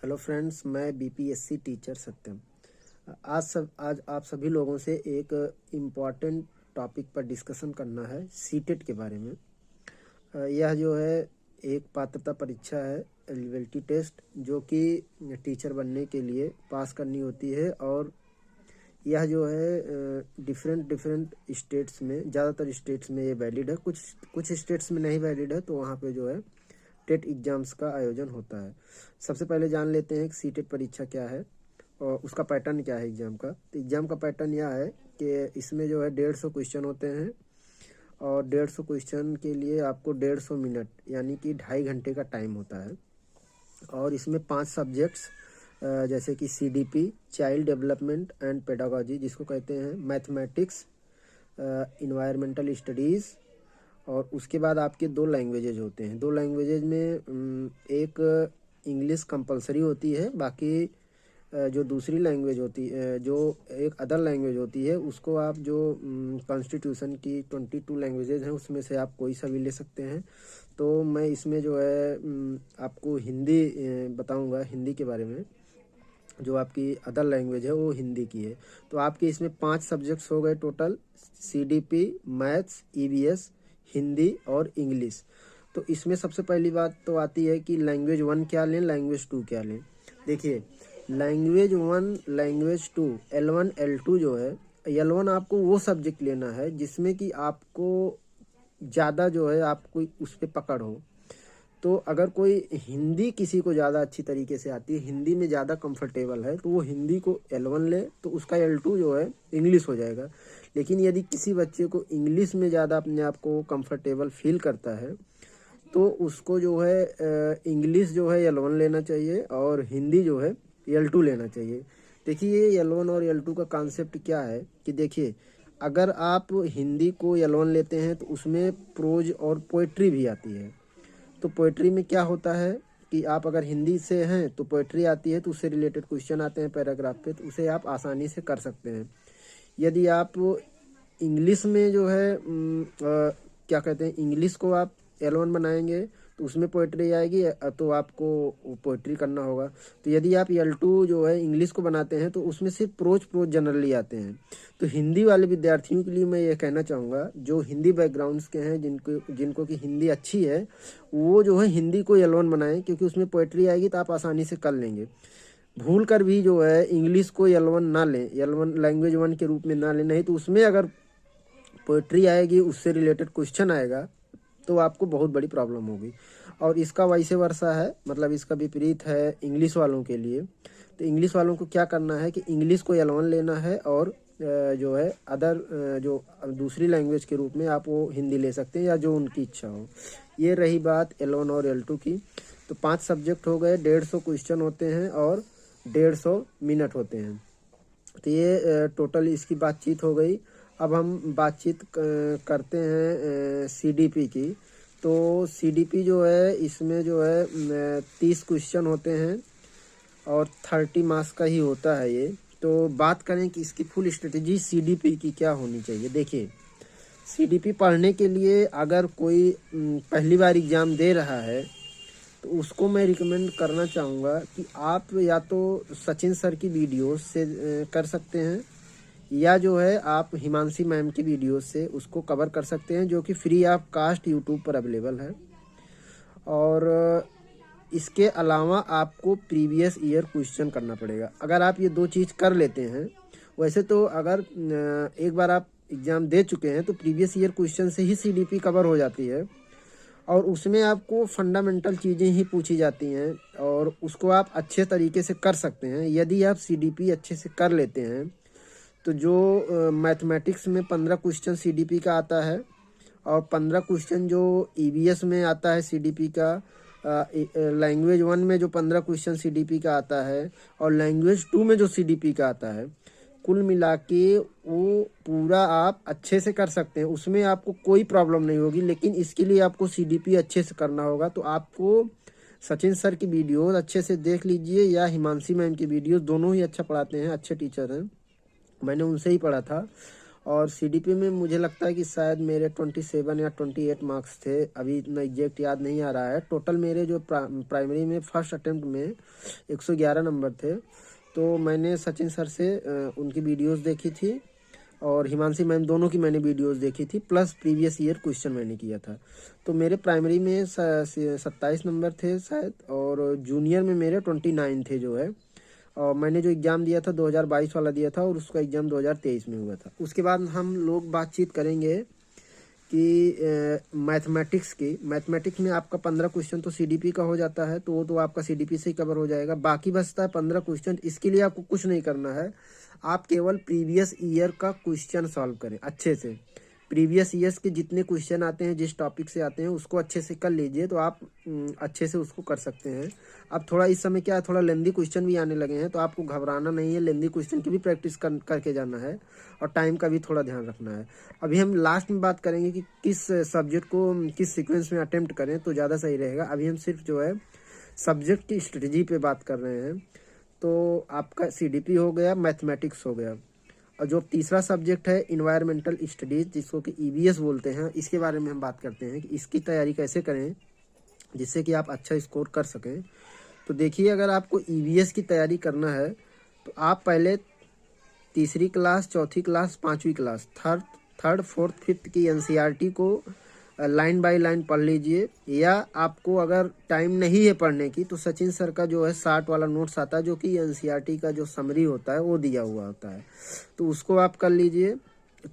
Hello friends, मैं BPSC teacher सत्यम। आज आप सभी लोगों से एक इम्पॉर्टेंट टॉपिक पर डिस्कशन करना है, सीटेट के बारे में। यह जो है एक पात्रता परीक्षा है, एलिजिबिलिटी टेस्ट, जो कि टीचर बनने के लिए पास करनी होती है। और यह जो है डिफरेंट डिफरेंट स्टेट्स में, ज़्यादातर स्टेट्स में ये वैलिड है। कुछ स्टेट्स में नहीं वैलिड है, तो वहाँ पे जो है टेट एग्जाम्स का आयोजन होता है। सबसे पहले जान लेते हैं कि सीटेट परीक्षा क्या है और उसका पैटर्न क्या है एग्ज़ाम का। तो एग्ज़ाम का पैटर्न यह है कि इसमें जो है 150 क्वेश्चन होते हैं, और 150 क्वेश्चन के लिए आपको 150 मिनट यानी कि 2.5 घंटे का टाइम होता है। और इसमें 5 सब्जेक्ट्स जैसे कि CDP, child development and pedagogy जिसको कहते हैं, मैथमेटिक्स, इन्वायरमेंटल स्टडीज़, और उसके बाद आपके 2 लैंग्वेजेज होते हैं। 2 लैंग्वेजेज में एक इंग्लिश कंपलसरी होती है, बाकी जो दूसरी लैंग्वेज होती है, जो एक अदर लैंग्वेज होती है, उसको आप जो कॉन्स्टिट्यूशन की 22 लैंग्वेजेज हैं उसमें से आप कोई सा भी ले सकते हैं। तो मैं इसमें जो है आपको हिंदी बताऊंगा, हिंदी के बारे में। जो आपकी अदर लैंग्वेज है वो हिंदी की है। तो आपके इसमें 5 सब्जेक्ट्स हो गए total: CDP, maths, EVS, Hindi और इंग्लिश। तो इसमें सबसे पहली बात तो आती है कि लैंग्वेज 1 क्या लें, लैंग्वेज 2 क्या लें। देखिए, लैंग्वेज 1, लैंग्वेज 2, L1 L2 जो है, L1 आपको वो सब्जेक्ट लेना है जिसमें कि आपको ज़्यादा जो है आपको उस पर पकड़ हो। तो अगर कोई हिंदी किसी को ज़्यादा अच्छी तरीके से आती है, हिंदी में ज़्यादा कंफर्टेबल है, तो वो हिंदी को L1 ले, तो उसका L2 जो है इंग्लिश हो जाएगा। लेकिन यदि किसी बच्चे को इंग्लिश में ज़्यादा अपने आप को कंफर्टेबल फील करता है, तो उसको जो है इंग्लिश जो है L1 लेना चाहिए और हिंदी जो है L2 लेना चाहिए। देखिए, ये L1 और L2 का कॉन्सेप्ट क्या है कि देखिए, अगर आप हिंदी को L1 लेते हैं तो उसमें प्रोज और पोइट्री भी आती है। तो पोइट्री में क्या होता है कि आप अगर हिंदी से हैं तो पोइट्री आती है, तो उससे रिलेटेड क्वेश्चन आते हैं पैराग्राफ पे, तो उसे आप आसानी से कर सकते हैं। यदि आप इंग्लिश में जो है क्या कहते हैं, इंग्लिश को आप L1 बनाएंगे तो उसमें पोइट्री आएगी, तो आपको पोइट्री करना होगा। तो यदि आप L2 जो है इंग्लिश को बनाते हैं तो उसमें सिर्फ प्रोज जनरली आते हैं। तो हिंदी वाले विद्यार्थियों के लिए मैं ये कहना चाहूँगा, जो हिंदी बैकग्राउंड्स के हैं, जिनको कि हिंदी अच्छी है, वो जो है हिंदी को L1 बनाएं, क्योंकि उसमें पोइट्री आएगी तो आप आसानी से कर लेंगे। भूल कर भी जो है इंग्लिश को L1 ना लें, L1 लैंग्वेज 1 के रूप में ना लें, नहीं तो उसमें अगर पोइट्री आएगी, उससे रिलेटेड क्वेश्चन आएगा, तो आपको बहुत बड़ी प्रॉब्लम होगी। और इसका वैसे वर्षा है, मतलब इसका विपरीत है इंग्लिश वालों के लिए। तो इंग्लिश वालों को क्या करना है कि इंग्लिश को L1 लेना है, और जो है अदर जो दूसरी लैंग्वेज के रूप में आप वो हिंदी ले सकते हैं, या जो उनकी इच्छा हो। ये रही बात L1 और L2 की। तो 5 सब्जेक्ट हो गए, 150 क्वेश्चन होते हैं और 150 मिनट होते हैं। तो ये टोटल इसकी बातचीत हो गई। अब हम बातचीत करते हैं सीडीपी की। तो सीडीपी जो है, इसमें जो है 30 क्वेश्चन होते हैं और 30 मार्क्स का ही होता है ये। तो बात करें कि इसकी फुल स्ट्रेटेजी सीडीपी की क्या होनी चाहिए। देखिए, सीडीपी पढ़ने के लिए अगर कोई पहली बार एग्ज़ाम दे रहा है, तो उसको मैं रिकमेंड करना चाहूँगा कि आप या तो सचिन सर की वीडियोस से कर सकते हैं, या जो है आप हिमांशी मैम की वीडियो से उसको कवर कर सकते हैं, जो कि फ्री ऑफ कास्ट यूट्यूब पर अवेलेबल है। और इसके अलावा आपको प्रीवियस ईयर क्वेश्चन करना पड़ेगा। अगर आप ये 2 चीज़ कर लेते हैं, वैसे तो अगर एक बार आप एग्ज़ाम दे चुके हैं तो प्रीवियस ईयर क्वेश्चन से ही सीडीपी कवर हो जाती है, और उसमें आपको फंडामेंटल चीज़ें ही पूछी जाती हैं, और उसको आप अच्छे तरीके से कर सकते हैं। यदि आप सीडीपी अच्छे से कर लेते हैं, तो जो मैथमेटिक्स में 15 क्वेश्चन सीडीपी का आता है, और 15 क्वेश्चन जो ईवीएस में आता है सीडीपी का, लैंग्वेज 1 में जो 15 क्वेश्चन सीडीपी का आता है, और लैंग्वेज 2 में जो सीडीपी का आता है, कुल मिला के वो पूरा आप अच्छे से कर सकते हैं, उसमें आपको कोई प्रॉब्लम नहीं होगी। लेकिन इसके लिए आपको सीडीपी अच्छे से करना होगा। तो आपको सचिन सर की वीडियोस अच्छे से देख लीजिए, या हिमांशी मैम की वीडियोस, दोनों ही अच्छा पढ़ाते हैं, अच्छे टीचर हैं, मैंने उनसे ही पढ़ा था। और सीडीपी में मुझे लगता है कि शायद मेरे 27 या 28 मार्क्स थे, अभी इतना एग्जैक्ट याद नहीं आ रहा है। टोटल मेरे जो प्राइमरी में फर्स्ट अटेम्प्ट में 111 नंबर थे। तो मैंने सचिन सर से उनकी वीडियोस देखी थी और हिमांशी मैम दोनों की मैंने वीडियोस देखी थी, प्लस प्रीवियस ईयर क्वेश्चन मैंने किया था। तो मेरे प्राइमरी में 27 नंबर थे शायद, और जूनियर में मेरे 29 थे जो है। और मैंने जो एग्ज़ाम दिया था 2022 वाला दिया था, और उसका एग्ज़ाम 2023 में हुआ था। उसके बाद हम लोग बातचीत करेंगे कि मैथमेटिक्स में आपका 15 क्वेश्चन तो सीडीपी का हो जाता है, तो वो तो आपका सीडीपी से ही कवर हो जाएगा। बाकी बचता है 15 क्वेश्चन। इसके लिए आपको कुछ नहीं करना है, आप केवल प्रीवियस ईयर का क्वेश्चन सॉल्व करें अच्छे से। प्रीवियस ईयर्स के जितने क्वेश्चन आते हैं, जिस टॉपिक से आते हैं, उसको अच्छे से कर लीजिए, तो आप अच्छे से उसको कर सकते हैं। अब थोड़ा इस समय क्या है, थोड़ा लेंदी क्वेश्चन भी आने लगे हैं, तो आपको घबराना नहीं है। लेंदी क्वेश्चन की भी प्रैक्टिस करके जाना है, और टाइम का भी थोड़ा ध्यान रखना है। अभी हम लास्ट में बात करेंगे कि किस सब्जेक्ट को किस सीक्वेंस में अटेम्प्ट करें तो ज़्यादा सही रहेगा। अभी हम सिर्फ जो है सब्जेक्ट की स्ट्रेटजी पे बात कर रहे हैं। तो आपका सीडीपी हो गया, मैथमेटिक्स हो गया, और जो तीसरा सब्जेक्ट है इन्वायरमेंटल स्टडीज, जिसको कि ईवीएस बोलते हैं, इसके बारे में हम बात करते हैं कि इसकी तैयारी कैसे करें जिससे कि आप अच्छा स्कोर कर सकें। तो देखिए, अगर आपको ईवीएस की तैयारी करना है तो आप पहले तीसरी क्लास, चौथी क्लास, पाँचवीं क्लास, थर्ड फोर्थ फिफ्थ की एनसीईआरटी को लाइन बाय लाइन पढ़ लीजिए। या आपको अगर टाइम नहीं है पढ़ने की, तो सचिन सर का जो है 60 वाला नोट्स आता है, जो कि एनसीईआरटी का जो समरी होता है वो दिया हुआ होता है, तो उसको आप कर लीजिए।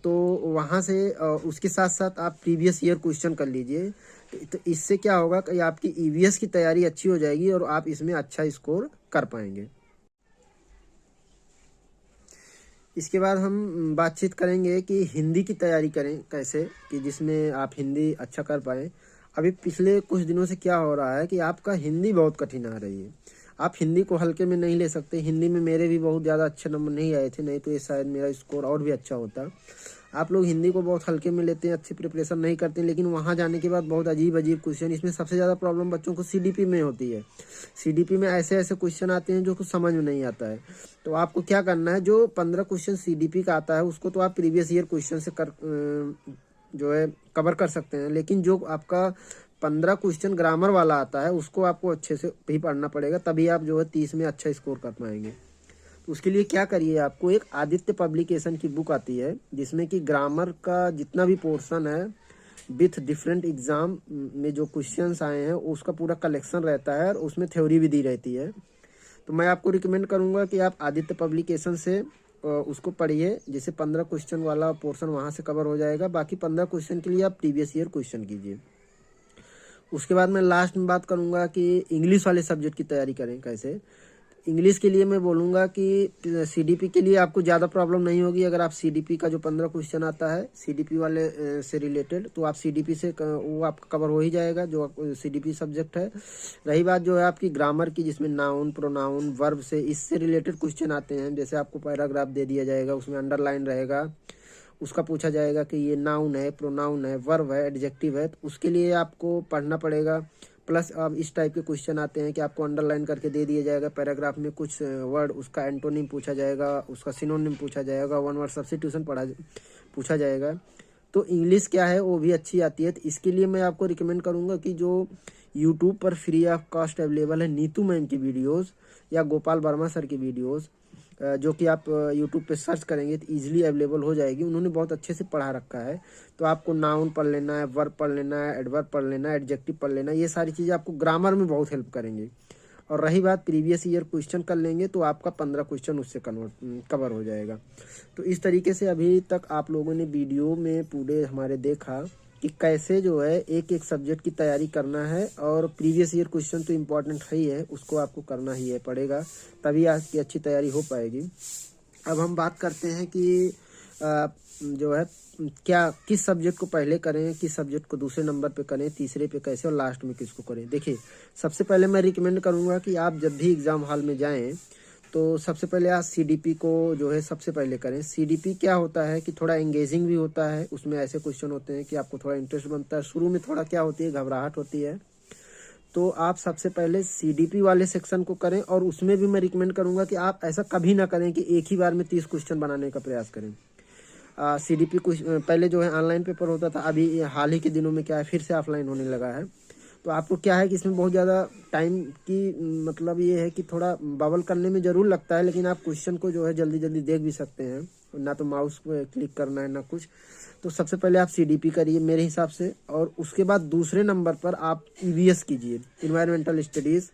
तो वहाँ से उसके साथ साथ आप प्रीवियस ईयर क्वेश्चन कर लीजिए। तो इससे क्या होगा कि आपकी ईवीएस की तैयारी अच्छी हो जाएगी और आप इसमें अच्छा स्कोर कर पाएंगे। इसके बाद हम बातचीत करेंगे कि हिंदी की तैयारी करें कैसे, कि जिसमें आप हिंदी अच्छा कर पाएँ। अभी पिछले कुछ दिनों से क्या हो रहा है कि आपका हिंदी बहुत कठिन आ रही है। आप हिंदी को हल्के में नहीं ले सकते। हिंदी में मेरे भी बहुत ज़्यादा अच्छे नंबर नहीं आए थे, नहीं तो ये शायद मेरा स्कोर और भी अच्छा होता। आप लोग हिंदी को बहुत हल्के में लेते हैं, अच्छी प्रिपरेशन नहीं करते, लेकिन वहाँ जाने के बाद बहुत अजीब अजीब क्वेश्चन। इसमें सबसे ज़्यादा प्रॉब्लम बच्चों को सीडीपी में होती है। सीडीपी में ऐसे ऐसे क्वेश्चन आते हैं जो कुछ समझ में नहीं आता है। तो आपको क्या करना है, जो 15 क्वेश्चन सीडीपी का आता है उसको तो आप प्रीवियस ईयर क्वेश्चन से जो है कवर कर सकते हैं, लेकिन जो आपका 15 क्वेश्चन ग्रामर वाला आता है उसको आपको अच्छे से भी पढ़ना पड़ेगा, तभी आप जो है 30 में अच्छा स्कोर कर पाएंगे। तो उसके लिए क्या करिए, आपको एक आदित्य पब्लिकेशन की बुक आती है, जिसमें कि ग्रामर का जितना भी पोर्शन है विथ डिफरेंट एग्जाम में जो क्वेश्चंस आए हैं उसका पूरा कलेक्शन रहता है, और उसमें थ्योरी भी दी रहती है। तो मैं आपको रिकमेंड करूंगा कि आप आदित्य पब्लिकेशन से उसको पढ़िए, जिससे 15 क्वेश्चन वाला पोर्शन वहाँ से कवर हो जाएगा। बाकी 15 क्वेश्चन के लिए आप प्रीवियस ईयर क्वेश्चन कीजिए। उसके बाद मैं लास्ट में बात करूंगा कि इंग्लिश वाले सब्जेक्ट की तैयारी करें कैसे। इंग्लिश के लिए मैं बोलूँगा कि सीडीपी के लिए आपको ज़्यादा प्रॉब्लम नहीं होगी। अगर आप सीडीपी का जो 15 क्वेश्चन आता है सीडीपी वाले से रिलेटेड, तो आप सीडीपी से वो आपका कवर हो ही जाएगा, जो सीडीपी सब्जेक्ट है। रही बात जो है आपकी ग्रामर की, जिसमें नाउन, प्रोनाउन, वर्ब से इससे रिलेटेड क्वेश्चन आते हैं। जैसे आपको पैराग्राफ दे दिया जाएगा, उसमें अंडरलाइन रहेगा, उसका पूछा जाएगा कि ये नाउन है, प्रोनाउन है, वर्ब है, एडजेक्टिव है, तो उसके लिए आपको पढ़ना पड़ेगा। प्लस अब इस टाइप के क्वेश्चन आते हैं कि आपको अंडरलाइन करके दे दिया जाएगा पैराग्राफ में कुछ वर्ड, उसका एंटोनिम पूछा जाएगा, उसका सिनोनिम पूछा जाएगा, वन वर्ड सब्स्टिट्यूशन पूछा जाएगा। तो इंग्लिश क्या है वो भी अच्छी आती है। तो इसके लिए मैं आपको रिकमेंड करूँगा कि जो यूट्यूब पर फ्री ऑफ कॉस्ट अवेलेबल है नीतू मैम की वीडियोज़ या गोपाल वर्मा सर की वीडियोज़, जो कि आप यूट्यूब पे सर्च करेंगे तो ईजिली अवेलेबल हो जाएगी। उन्होंने बहुत अच्छे से पढ़ा रखा है। तो आपको नाउन पढ़ लेना है, वर्ब पढ़ लेना है, एडवर्ब पढ़ लेना है, एडजेक्टिव पढ़ लेना है। ये सारी चीज़ें आपको ग्रामर में बहुत हेल्प करेंगी। और रही बात प्रीवियस ईयर क्वेश्चन कर लेंगे तो आपका 15 क्वेश्चन उससे कवर हो जाएगा। तो इस तरीके से अभी तक आप लोगों ने वीडियो में पूरे हमारे देखा कि कैसे जो है एक एक सब्जेक्ट की तैयारी करना है। और प्रीवियस ईयर क्वेश्चन तो इम्पोर्टेंट है ही है, उसको आपको करना ही है पड़ेगा, तभी आपकी अच्छी तैयारी हो पाएगी। अब हम बात करते हैं कि जो है क्या किस सब्जेक्ट को पहले करें, किस सब्जेक्ट को दूसरे नंबर पे करें, तीसरे पे कैसे, और लास्ट में किसको करें। देखिए, सबसे पहले मैं रिकमेंड करूँगा कि आप जब भी एग्ज़ाम हॉल में जाएँ तो सबसे पहले आप सीडीपी को जो है सबसे पहले करें। सीडीपी क्या होता है कि थोड़ा एंगेजिंग भी होता है, उसमें ऐसे क्वेश्चन होते हैं कि आपको थोड़ा इंटरेस्ट बनता है। शुरू में थोड़ा क्या होती है, घबराहट होती है। तो आप सबसे पहले सीडीपी वाले सेक्शन को करें, और उसमें भी मैं रिकमेंड करूंगा कि आप ऐसा कभी ना करें कि एक ही बार में 30 क्वेश्चन बनाने का प्रयास करें। सीडीपी कुछ पहले जो है ऑनलाइन पेपर होता था, अभी हाल ही के दिनों में क्या है फिर से ऑफलाइन होने लगा है। तो आपको क्या है कि इसमें बहुत ज़्यादा टाइम की मतलब ये है कि थोड़ा बबल करने में ज़रूर लगता है, लेकिन आप क्वेश्चन को जो है जल्दी जल्दी देख भी सकते हैं, ना तो माउस पे क्लिक करना है ना कुछ। तो सबसे पहले आप सीडीपी करिए मेरे हिसाब से, और उसके बाद दूसरे नंबर पर आप ईवीएस कीजिए, इन्वायरमेंटल स्टडीज़।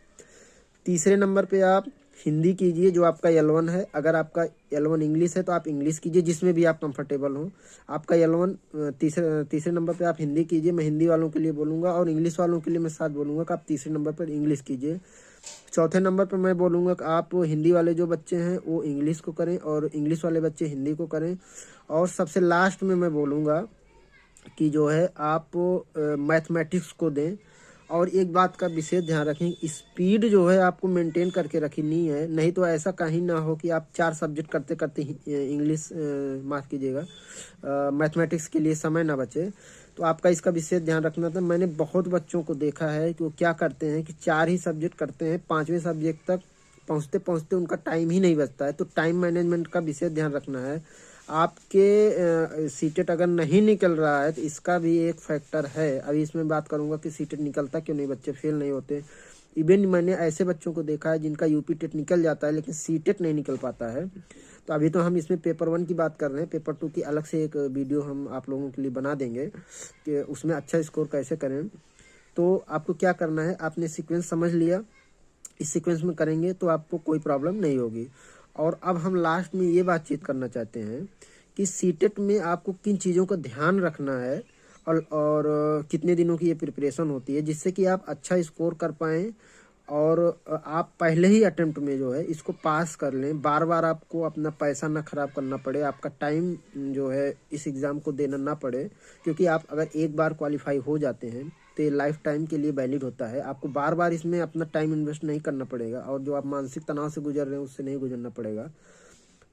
तीसरे नंबर पे आप हिंदी कीजिए जो आपका L1 है। अगर आपका L1 इंग्लिश है तो आप इंग्लिश कीजिए, जिसमें भी आप कंफर्टेबल हो। आपका L1 तीसरे नंबर पे आप हिंदी कीजिए, मैं हिंदी वालों के लिए बोलूँगा, और इंग्लिश वालों के लिए मैं साथ बोलूँगा कि आप तीसरे नंबर पर इंग्लिश कीजिए। चौथे नंबर पर मैं बोलूँगा कि आप हिंदी वाले जो बच्चे हैं वो इंग्लिश को करें, और इंग्लिश वाले बच्चे हिंदी को करें। और सबसे लास्ट में मैं बोलूँगा कि जो है आप मैथमेटिक्स को दें। और एक बात का विशेष ध्यान रखें, स्पीड जो है आपको मेंटेन करके रखनी है, नहीं तो ऐसा कहीं ना हो कि आप 4 सब्जेक्ट करते करते इंग्लिश माफ कीजिएगा मैथमेटिक्स के लिए समय ना बचे। तो आपका इसका विशेष ध्यान रखना था। मैंने बहुत बच्चों को देखा है कि वो क्या करते हैं कि 4 ही सब्जेक्ट करते हैं, 5वें सब्जेक्ट तक पहुँचते पहुँचते उनका टाइम ही नहीं बचता है। तो टाइम मैनेजमेंट का विशेष ध्यान रखना है। आपके सीटेट अगर नहीं निकल रहा है तो इसका भी एक फैक्टर है। अभी इसमें बात करूंगा कि सीटेट निकलता क्यों नहीं, बच्चे फेल नहीं होते। इवन मैंने ऐसे बच्चों को देखा है जिनका यूपी टेट निकल जाता है लेकिन सीटेट नहीं निकल पाता है। तो अभी तो हम इसमें पेपर 1 की बात कर रहे हैं, पेपर 2 की अलग से एक वीडियो हम आप लोगों के लिए बना देंगे कि उसमें अच्छा स्कोर कैसे करें। तो आपको क्या करना है, आपने सीक्वेंस समझ लिया, इस सीक्वेंस में करेंगे तो आपको कोई प्रॉब्लम नहीं होगी। और अब हम लास्ट में ये बातचीत करना चाहते हैं कि सीटेट में आपको किन चीज़ों का ध्यान रखना है, और कितने दिनों की ये प्रिपरेशन होती है जिससे कि आप अच्छा स्कोर कर पाएँ, और आप पहले ही अटेम्प्ट में जो है इसको पास कर लें। बार बार आपको अपना पैसा ना खराब करना पड़े, आपका टाइम जो है इस एग्ज़ाम को देना ना पड़े, क्योंकि आप अगर एक बार क्वालिफाई हो जाते हैं तो ये लाइफ टाइम के लिए वैलिड होता है। आपको बार बार इसमें अपना टाइम इन्वेस्ट नहीं करना पड़ेगा, और जो आप मानसिक तनाव से गुजर रहे हैं उससे नहीं गुजरना पड़ेगा।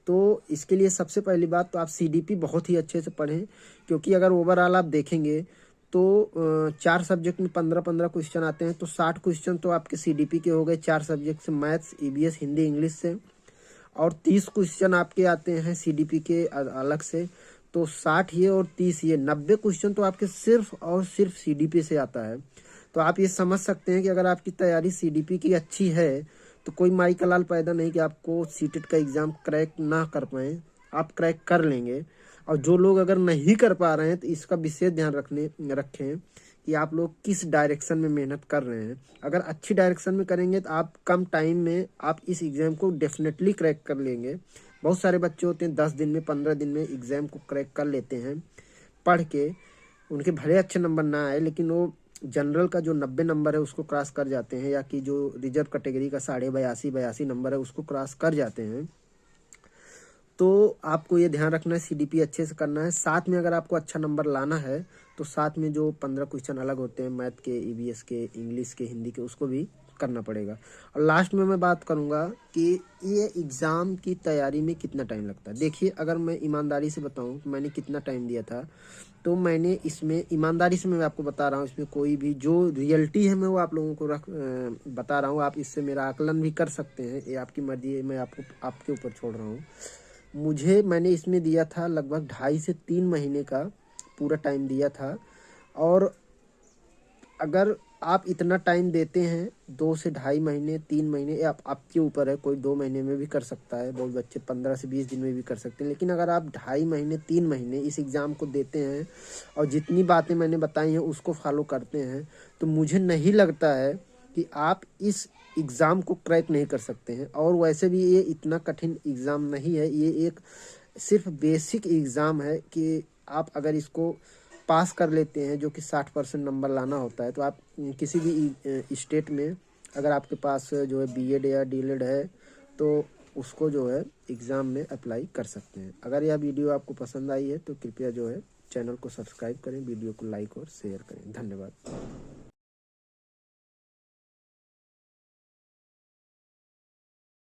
तो इसके लिए सबसे पहली बात तो आप सीडीपी बहुत ही अच्छे से पढ़ें, क्योंकि अगर ओवरऑल आप देखेंगे तो 4 सब्जेक्ट में 15-15 क्वेश्चन आते हैं, तो 60 क्वेश्चन तो आपके सीडीपी के हो गए 4 सब्जेक्ट से, मैथ्स, ईवीएस, हिंदी, इंग्लिश से। और 30 क्वेश्चन आपके आते हैं सीडीपी के अलग से। तो 60 ये और 30 ये 90 क्वेश्चन तो आपके सिर्फ और सिर्फ सीडीपी से आता है। तो आप ये समझ सकते हैं कि अगर आपकी तैयारी सीडीपी की अच्छी है तो कोई माई का लाल पैदा नहीं कि आपको सीटेट का एग्ज़ाम क्रैक ना कर पाएँ, आप क्रैक कर लेंगे। और जो लोग अगर नहीं कर पा रहे हैं तो इसका विशेष ध्यान रखें कि आप लोग किस डायरेक्शन में मेहनत कर रहे हैं। अगर अच्छी डायरेक्शन में करेंगे तो आप कम टाइम में आप इस एग्ज़ाम को डेफिनेटली क्रैक कर लेंगे। बहुत सारे बच्चे होते हैं 10 दिन में 15 दिन में एग्ज़ाम को क्रैक कर लेते हैं पढ़ के, उनके भले अच्छे नंबर ना आए लेकिन वो जनरल का जो 90 नंबर है उसको क्रॉस कर जाते हैं, या कि जो रिजर्व कैटेगरी का 82 नंबर है उसको क्रॉस कर जाते हैं। तो आपको ये ध्यान रखना है सीडीपी अच्छे से करना है। साथ में अगर आपको अच्छा नंबर लाना है तो साथ में जो 15 क्वेश्चन अलग होते हैं मैथ के, ईवीएस के, इंग्लिश के, हिंदी के, उसको भी करना पड़ेगा। और लास्ट में मैं बात करूंगा कि ये एग्ज़ाम की तैयारी में कितना टाइम लगता है। देखिए, अगर मैं ईमानदारी से बताऊं कि मैंने कितना टाइम दिया था, तो मैंने इसमें ईमानदारी से मैं आपको बता रहा हूँ, इसमें कोई भी जो रियलिटी है मैं वो आप लोगों को बता रहा हूँ। आप इससे मेरा आकलन भी कर सकते हैं, ये आपकी मर्जी है, मैं आपके ऊपर छोड़ रहा हूँ। मैंने इसमें दिया था लगभग 2.5 से 3 महीने का पूरा टाइम दिया था। और अगर आप इतना टाइम देते हैं 2 से 2.5 महीने, 3 महीने, आपके ऊपर है, कोई 2 महीने में भी कर सकता है, बहुत बच्चे 15 से 20 दिन में भी कर सकते हैं। लेकिन अगर आप 2.5 महीने, 3 महीने इस एग्ज़ाम को देते हैं और जितनी बातें मैंने बताई हैं उसको फॉलो करते हैं, तो मुझे नहीं लगता है कि आप इस एग्ज़ाम को क्रैक नहीं कर सकते हैं। और वैसे भी ये इतना कठिन एग्ज़ाम नहीं है, ये एक सिर्फ बेसिक एग्ज़ाम है कि आप अगर इसको पास कर लेते हैं, जो कि 60% नंबर लाना होता है, तो आप किसी भी स्टेट में अगर आपके पास जो है बीएड या डीएलएड है तो उसको जो है एग्ज़ाम में अप्लाई कर सकते हैं। अगर यह वीडियो आपको पसंद आई है तो कृपया जो है चैनल को सब्सक्राइब करें, वीडियो को लाइक और शेयर करें। धन्यवाद।